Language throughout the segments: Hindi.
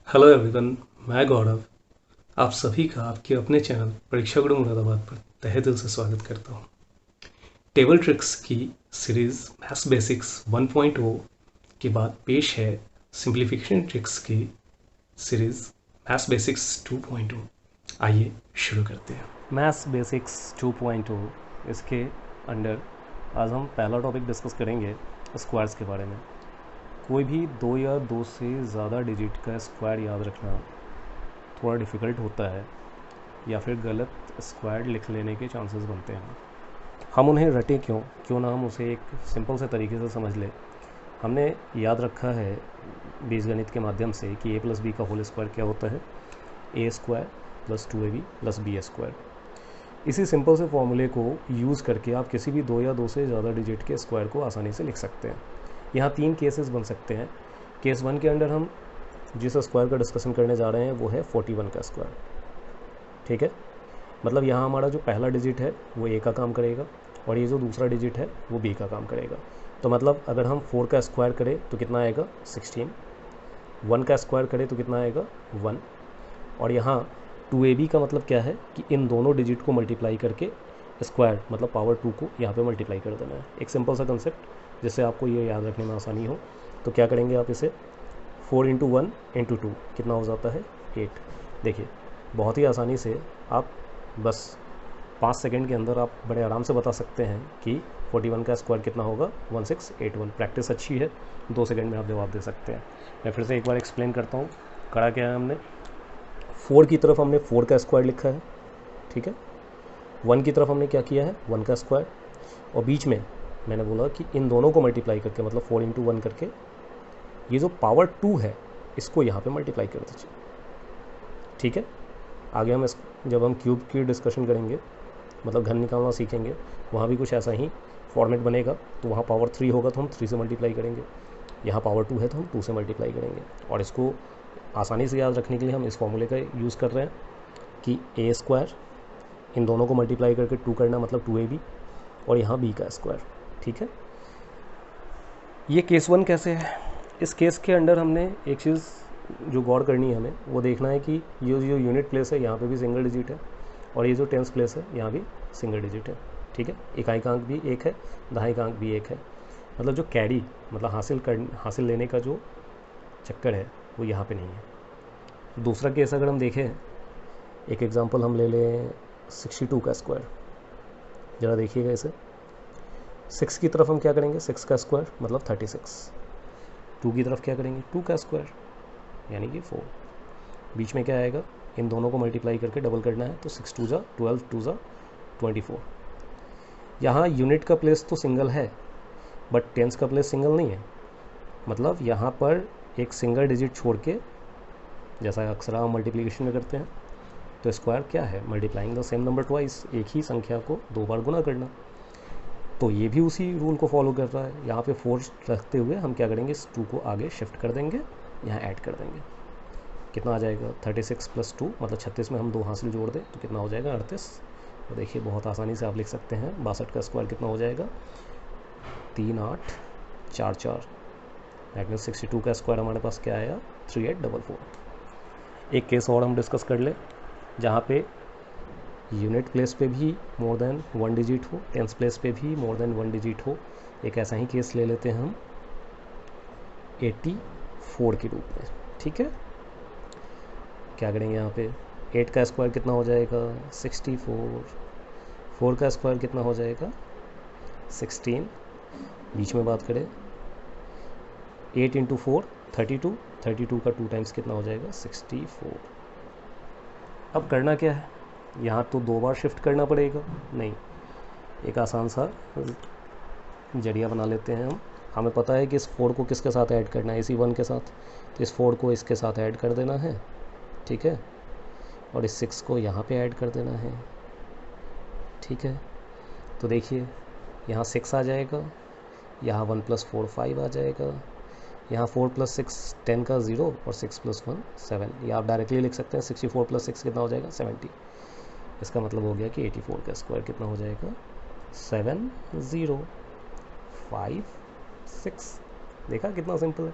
Hello everyone. मैं गौरव आप सभी का आपके अपने चैनल परीक्षा गुरु मुरादाबाद पर तहे दिल से स्वागत करता हूँ। टेबल ट्रिक्स की सीरीज मैथ्स बेसिक्स 1.0 के बाद पेश है सिंप्लीफिकेशन ट्रिक्स की सीरीज मैथ्स बेसिक्स 2.0। आइए शुरू करते हैं। मैथ्स बेसिक्स 2.0 इसके अंडर आज हम पहला टॉपिक डिस्कस करेंगे स्क्वायर्स के बारे में। कोई भी दो या दो से ज़्यादा डिजिट का स्क्वायर याद रखना थोड़ा डिफ़िकल्ट होता है या फिर गलत स्क्वायर लिख लेने के चांसेस बनते हैं। हम उन्हें रटें क्यों ना हम उसे एक सिंपल से तरीके से समझ लें। हमने याद रखा है बीजगणित के माध्यम से कि a प्लस बी का होल स्क्वायर क्या होता है, A square plus 2ab plus B square. इसी सिंपल से फॉर्मूले को यूज़ करके आप किसी भी दो या दो से ज़्यादा डिजिट के स्क्वायर को आसानी से लिख सकते हैं। यहाँ तीन केसेस बन सकते हैं। केस 1 के अंडर हम जिस स्क्वायर का डिस्कशन करने जा रहे हैं वो है 41 का स्क्वायर। ठीक है, मतलब यहाँ हमारा जो पहला डिजिट है वो ए का काम करेगा और ये जो दूसरा डिजिट है वो बी का काम करेगा। तो मतलब अगर हम 4 का स्क्वायर करें तो कितना आएगा 16, 1 का स्क्वायर करें तो कितना आएगा 1, और यहाँ 2ab का मतलब क्या है कि इन दोनों डिजिट को मल्टीप्लाई करके स्क्वायर मतलब पावर 2 को यहाँ पे मल्टीप्लाई कर देना है। एक सिंपल सा कंसेप्ट जिससे आपको ये याद रखने में आसानी हो। तो क्या करेंगे आप इसे 4 इंटू 1 इंटू 2 कितना हो जाता है 8। देखिए बहुत ही आसानी से आप बस 5 सेकंड के अंदर आप बड़े आराम से बता सकते हैं कि 41 का स्क्वायर कितना होगा 1681। प्रैक्टिस अच्छी है, 2 सेकंड में आप जवाब दे सकते हैं। मैं फिर से एक बार एक्सप्लेन करता हूँ। करा क्या है हमने, 4 की तरफ हमने 4 का स्क्वायर लिखा है, ठीक है। 1 की तरफ हमने क्या किया है 1 का स्क्वायर, और बीच में मैंने बोला कि इन दोनों को मल्टीप्लाई करके मतलब 4 इंटू 1 करके ये जो पावर 2 है इसको यहाँ पे मल्टीप्लाई कर दीजिए, ठीक है। आगे हम जब हम क्यूब की डिस्कशन करेंगे मतलब घन निकालना सीखेंगे वहाँ भी कुछ ऐसा ही फॉर्मेट बनेगा। तो वहाँ पावर 3 होगा तो हम 3 से मल्टीप्लाई करेंगे, यहाँ पावर 2 है तो हम 2 से मल्टीप्लाई करेंगे। और इसको आसानी से याद रखने के लिए हम इस फॉर्मूले का यूज़ कर रहे हैं कि ए स्क्वायर इन दोनों को मल्टीप्लाई करके 2 करना मतलब 2ab, और यहाँ बी का स्क्वायर, ठीक है। ये केस 1 कैसे है, इस केस के अंडर हमने एक चीज़ जो गौर करनी है हमें वो देखना है कि ये जो यूनिट प्लेस है यहाँ पे भी सिंगल डिजिट है और ये जो टेंस प्लेस है यहाँ भी सिंगल डिजिट है, ठीक है। इकाइकांक भी एक है, दहाइकांक भी एक है। मतलब जो कैरी मतलब हासिल लेने का जो चक्कर है वो यहाँ पे नहीं है। दूसरा केस अगर हम देखें, एक एग्जांपल हम ले लें 62 का स्क्वायर। ज़रा देखिएगा इसे, 6 की तरफ हम क्या करेंगे 6 का स्क्वायर मतलब 36, 2 की तरफ क्या करेंगे 2 का स्क्वायर यानी कि 4। बीच में क्या आएगा, इन दोनों को मल्टीप्लाई करके डबल करना है तो 6 2 जा 12, 2 जा 24। यहाँ यूनिट का प्लेस तो सिंगल है बट टेंस का प्लेस सिंगल नहीं है। मतलब यहाँ पर एक सिंगल डिजिट छोड़ के, जैसा अक्सर हम मल्टीप्लिकेशन में करते हैं, तो स्क्वायर क्या है multiplying the same number twice, एक ही संख्या को 2 बार गुना करना। तो ये भी उसी रूल को फॉलो कर रहा है। यहाँ पे 4 रखते हुए हम क्या करेंगे इस 2 को आगे शिफ्ट कर देंगे, यहाँ ऐड कर देंगे। कितना आ जाएगा 36 प्लस 2 मतलब 36 में हम 2 हासिल जोड़ दें तो कितना हो जाएगा 38। तो देखिए बहुत आसानी से आप लिख सकते हैं 62 का स्क्वायर कितना हो जाएगा 3 8 4 4। दैट मीन्स 62 का स्क्वायर हमारे पास क्या आया 3844। एक केस और हम डिस्कस कर ले जहाँ पे यूनिट प्लेस पे भी मोर देन 1 डिजिट हो, टेंस प्लेस पे भी मोर देन 1 डिजिट हो। एक ऐसा ही केस ले लेते हैं हम 84 के रूप में, ठीक है। क्या करेंगे यहाँ पे 8 का स्क्वायर कितना हो जाएगा 64, 4 का स्क्वायर कितना हो जाएगा 16। बीच में बात करें 8 इंटू 4 32, 32 का 2 टाइम्स कितना हो जाएगा 64। अब करना क्या है, यहाँ तो 2 बार शिफ्ट करना पड़ेगा नहीं, एक आसान सा जरिया बना लेते हैं हम। हमें पता है कि इस 4 को किसके साथ ऐड करना है, इसी 1 के साथ, तो इस 4 को इसके साथ ऐड कर देना है, ठीक है। और इस 6 को यहाँ पे ऐड कर देना है, ठीक है। तो देखिए यहाँ 6 आ जाएगा, यहाँ 1 + 4 5 आ जाएगा, यहाँ 4 + 6 10 का 0 और 6 + 1 7। या आप डायरेक्टली लिख सकते हैं 64 + 6 कितना हो जाएगा 70। इसका मतलब हो गया कि 84 का स्क्वायर कितना हो जाएगा 7 0 5 6। देखा कितना सिंपल है।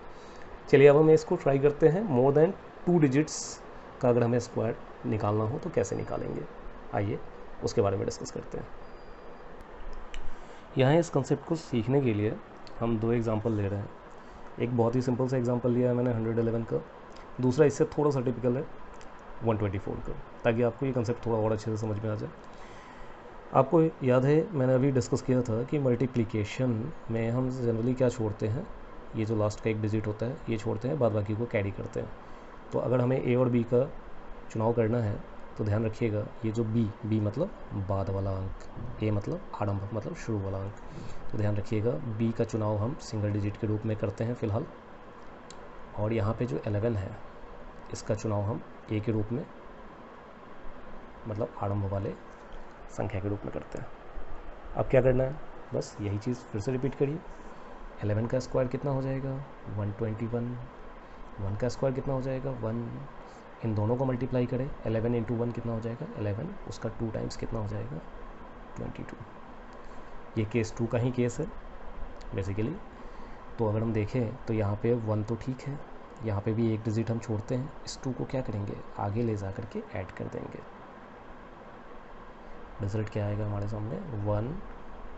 चलिए अब हम इसको ट्राई करते हैं मोर देन 2 डिजिट्स का अगर हमें स्क्वायर निकालना हो तो कैसे निकालेंगे, आइए उसके बारे में डिस्कस करते हैं। यहाँ इस कंसेप्ट को सीखने के लिए हम 2 एग्जांपल ले रहे हैं। एक बहुत ही सिंपल सा एग्जांपल लिया है मैंने 111 का, दूसरा इससे थोड़ा सा टिपिकल है 124 का, ताकि आपको ये कंसेप्ट थोड़ा और अच्छे से समझ में आ जाए। आपको याद है मैंने अभी डिस्कस किया था कि मल्टीप्लिकेशन में हम जनरली क्या छोड़ते हैं, ये जो लास्ट का एक डिजिट होता है ये छोड़ते हैं, बाद बाकी को कैरी करते हैं। तो अगर हमें ए और बी का चुनाव करना है तो ध्यान रखिएगा ये जो बी मतलब बाद वाला अंक, ए मतलब आरंभ मतलब शुरू वाला अंक, तो ध्यान रखिएगा बी का चुनाव हम सिंगल डिजिट के रूप में करते हैं फ़िलहाल, और यहाँ पे जो 11 है इसका चुनाव हम ए के रूप में मतलब आरंभ वाले संख्या के रूप में करते हैं। अब क्या करना है, बस यही चीज़ फिर से रिपीट करिए। 11 का स्क्वायर कितना हो जाएगा 121, 1 का स्क्वायर कितना हो जाएगा 1, इन दोनों को मल्टीप्लाई करें 11 इंटू 1 कितना हो जाएगा 11, उसका 2 टाइम्स कितना हो जाएगा 22। ये केस 2 का ही केस है बेसिकली। तो अगर हम देखें तो यहाँ पे 1 तो ठीक है, यहाँ पे भी एक डिजिट हम छोड़ते हैं, इस 2 को क्या करेंगे आगे ले जा करके ऐड कर देंगे। रिजल्ट क्या आएगा हमारे सामने 1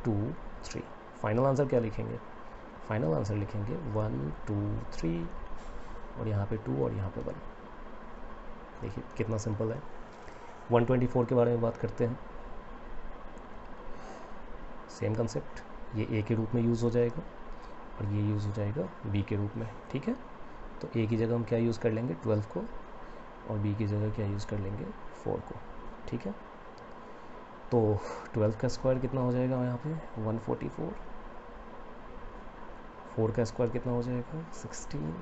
2 3। फाइनल आंसर क्या लिखेंगे, फाइनल आंसर लिखेंगे 1 2 3 और यहाँ पे 2 और यहाँ पे 1। देखिए कितना सिंपल है। 124 के बारे में बात करते हैं। सेम कंसेप्ट, ये ए के रूप में यूज़ हो जाएगा और ये यूज़ हो जाएगा बी के रूप में, ठीक है। तो ए की जगह हम क्या यूज़ कर लेंगे 12 को, और बी की जगह क्या यूज़ कर लेंगे 4 को, ठीक है। तो 12 का स्क्वायर कितना हो जाएगा यहाँ पे 144, 4 का स्क्वायर कितना हो जाएगा 16,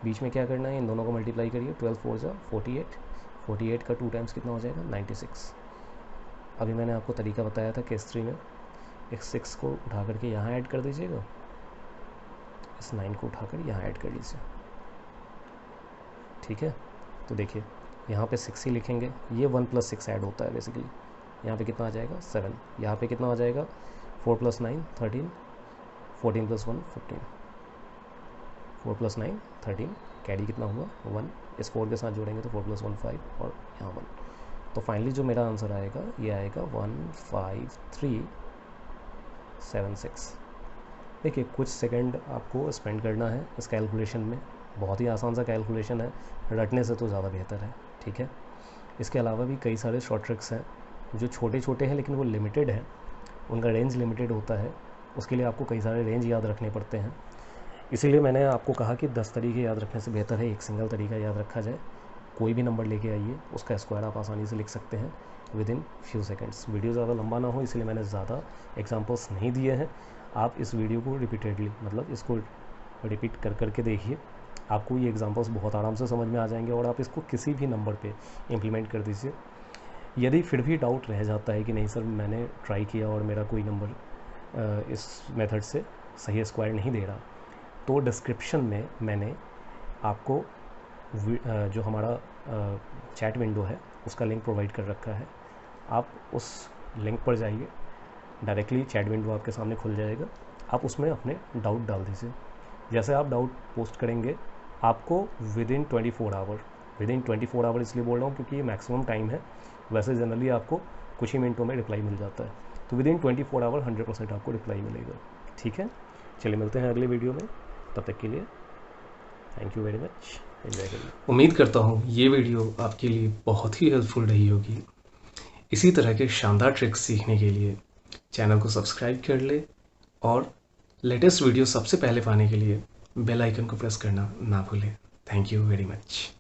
बीच में क्या करना है इन दोनों को मल्टीप्लाई करिए, 12 4 जा 48, 48 का 2 टाइम्स कितना हो जाएगा 96। अभी मैंने आपको तरीका बताया था केस 3 में, इस 6 को उठा करके यहाँ ऐड कर दीजिएगा, इस 9 को उठाकर यहाँ ऐड कर लीजिए, ठीक है। तो देखिए यहाँ पे 6 ही लिखेंगे, ये 1 + 6 ऐड होता है बेसिकली, यहाँ पे कितना आ जाएगा 7, यहाँ पे कितना आ जाएगा 4 + 9 13, 14 + 1 15, 4 + 9 13, कैरी कितना हुआ 1, इस 4 के साथ जोड़ेंगे तो 4 + 1 5 और यहाँ 1। तो फाइनली जो मेरा आंसर आएगा ये आएगा 15376। देखिए कुछ सेकंड आपको स्पेंड करना है इस कैलकुलेशन में, बहुत ही आसान सा कैलकुलेशन है, रटने से तो ज़्यादा बेहतर है, ठीक है। इसके अलावा भी कई सारे शॉर्ट ट्रिक्स हैं जो छोटे छोटे हैं लेकिन वो लिमिटेड है, उनका रेंज लिमिटेड होता है, उसके लिए आपको कई सारे रेंज याद रखने पड़ते हैं। इसीलिए मैंने आपको कहा कि 10 तरीके याद रखने से बेहतर है एक सिंगल तरीका याद रखा जाए। कोई भी नंबर लेके आइए, उसका स्क्वायर आप आसानी से लिख सकते हैं with in few seconds. Video ज़्यादा लंबा ना हो इसलिए मैंने ज़्यादा एग्जाम्पल्स नहीं दिए हैं। आप इस वीडियो को रिपीटेडली मतलब इसको रिपीट कर करके देखिए, आपको ये एग्जाम्पल्स बहुत आराम से समझ में आ जाएंगे और आप इसको किसी भी नंबर पे इम्प्लीमेंट कर दीजिए। यदि फिर भी डाउट रह जाता है कि नहीं सर मैंने ट्राई किया और मेरा कोई नंबर इस मेथड से सही स्क्वायर नहीं दे रहा, तो डिस्क्रिप्शन में मैंने आपको जो हमारा चैट विंडो है उसका लिंक प्रोवाइड कर रखा है, आप उस लिंक पर जाइए, डायरेक्टली चैट विंडो आपके सामने खुल जाएगा, आप उसमें अपने डाउट डाल दीजिए। जैसे आप डाउट पोस्ट करेंगे आपको within 24 hour, within 24 hour इसलिए बोल रहा हूँ क्योंकि ये मैक्सिमम टाइम है, वैसे जनरली आपको कुछ ही मिनटों में रिप्लाई मिल जाता है, तो विद इन 24 आवर 100% आपको रिप्लाई मिलेगा, ठीक है। चलिए मिलते हैं अगले वीडियो में, तब तक के लिए thank you very much, enjoy करिए। उम्मीद करता हूँ ये वीडियो आपके लिए बहुत ही हेल्पफुल रही होगी। इसी तरह के शानदार ट्रिक्स सीखने के लिए चैनल को सब्सक्राइब कर ले और लेटेस्ट वीडियो सबसे पहले पाने के लिए बेल आइकन को प्रेस करना ना भूलें। Thank you very much.